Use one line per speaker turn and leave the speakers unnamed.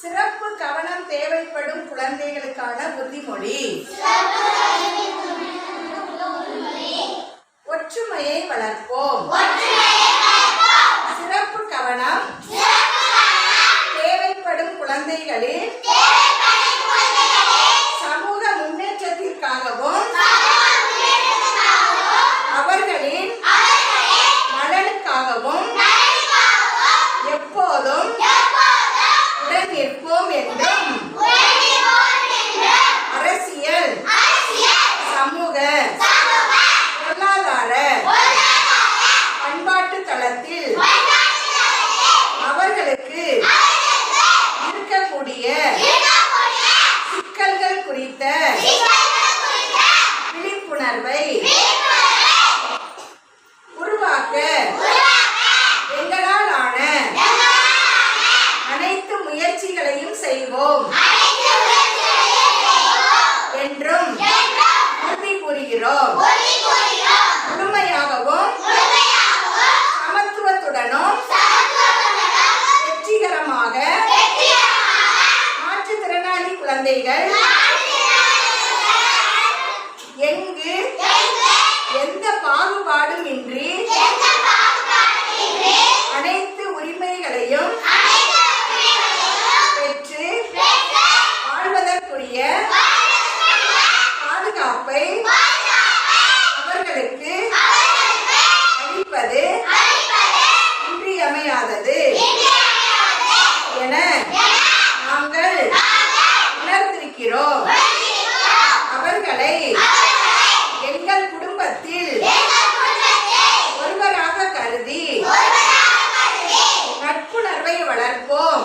சிறப்பு கவனம் தேவைப்படும் குழந்தைகளுக்கான உறுதிமொழி. ஒற்றுமையை வளர்ப்போம். சிறப்பு கவனம் தேவைப்படும் குழந்தைகளின் சமூக முன்னேற்றத்திற்காகவும் அவர்களின் நலனுக்காகவும் எப்போதும் உடன் நிற்போம் என்றும் அரசியல், சமூக, பொருளாதார, பண்பாட்டு தளத்தில் அவர்களுக்கு இருக்கக்கூடிய சிக்கல்கள் குறித்த விழிப்புணர்வை உருவாக்க எங்களால் ஆன அனைத்து முயற்சிகளையும் செய்வோம் என்றும் உறுதி கூறுகிறோம். முழுமையாகவும் சமத்துவத்துடனும் வெற்றிகரமாக மாற்றுத்திறனாளி குழந்தைகள் எங்கு எந்த பாகுபாடும் இன்றி அனைத்து உரிமைகளையும் பெற்று வாழ்வதற்குரிய பாதுகாப்பை அவர்களுக்கு அளிப்பது இன்றியமையாதது என நாங்கள் உணர்ந்திருக்கிறோம். அவர்களை எங்கள் குடும்பத்தில் ஒருவராக கருதி நட்புணர்வை வளர்ப்போம்.